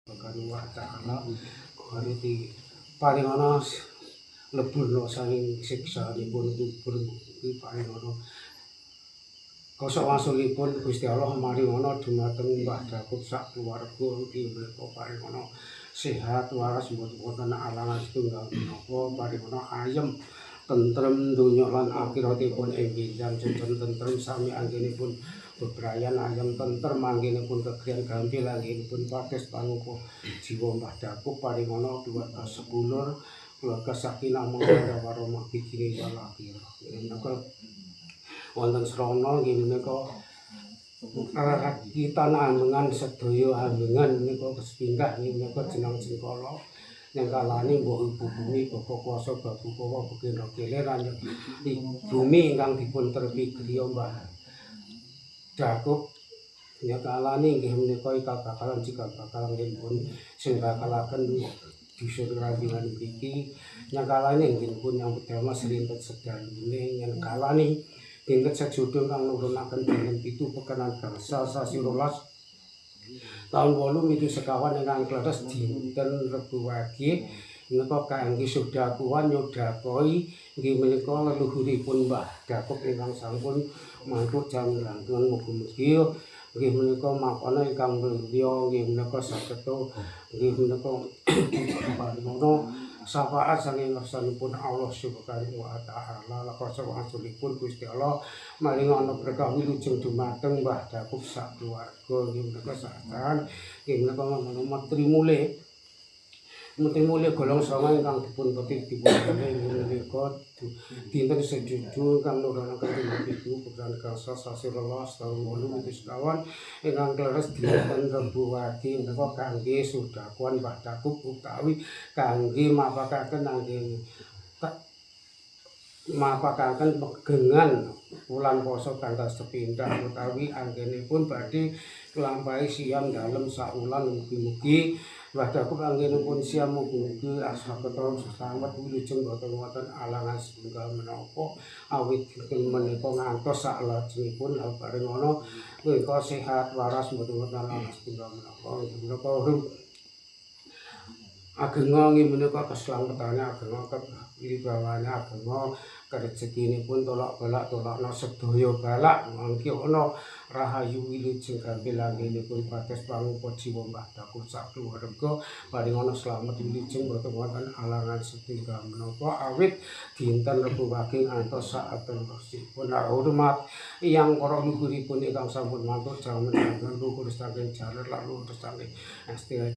Karo wa ta'ala ngerti paling ana lebur saking siksanipun kubur kuwi paling ana kosok wasulipun Gusti Allah maring ana dumateng Mbah Datuk sak keluarga inggih menika paring ana sehat waras boten alangan setunggal menapa paring ana ayem tentrem donya lan akhiratipun inggih janjen tentrem sami anggenipun bebrayan ayam tentrem anggenipun kegriyan gampil anggenipun pados pangupa jiwa Mbah Datuk paring ana keluarga sedulur keluarga sakinah mawaddah warahmah fikri wal akhirah menika wonten srana nggih menika kita ambengan sedaya ambengan menika sepindah menika jeneng Jengkala yang kalane mbok ibu bumi bapak kuasa babu kawa begina keleran di bumi ingkang dipun terpi griya Mbah Datuk ya kalane nggih menika ikal bakalan cikal bakalan dipun sing bakalaken disusun rantingan mriki nyakalane nggih pun yang pertama serintet sedalune yen kalane dinten sajudul kang nurunaken dinten 7 pekenan gangsal sasi 12 tahun 8 mitu sekawan ingkang kleres dinten Rebo Wage menika kangge sedhakuan nyodakoi nggih menika leluhuripun Mbah Datuk ingkang sampun mantuk jam langgeng mugi-mugi nggih menika mapana ingkang mulya nggih menika saged nggih menika paring syafaat saking ngarsanipun Allah Subhanahu wa taala lakasa wasulipun Gusti Allah maring ana berkah wilujeng dumateng Mbah Datuk sak keluarga nggih menika sakan nggih menika mentri mulih golong sanga ingkang dipun petik dipun menika dinten sejudu kang nurunaken dinten 7 pekan gangsal sasi 12 tahun 8 sekawan ingkang kleres dinten Rebo Wage menika kangge sedhakuan Mbah Datuk utawi kangge mapakaken mapakaken pegengan wulan poso tanggal sepindah utawi anggenipun badhe nglampahi siam dalem saulan mugi-mugi Mbah Datuk anggenipun siam mugi-mugi asmaketa selamat wilujeng boten wonten alangan setunggal menapa awit dinten menika ngantos salajengipun bareng ana menika sehat waras boten wonten alangan setunggal menapa menika ageng nggih menika keslametane ageng wibawane ageng rezekinipun tolak-balak tolakna sedaya balak mangke ana rahayu wilujeng gampil anggenipun pados pangupa jiwa Mbah Datuk sak keluarga paring ana slamet wilujeng boten wonten alangan setunggal menapa awit dinten Rebo Wage ngantos saatosipun hormat yang para luhuripun ingkang sampun mantuk jaman luhur saking jaler lan luhur saking STI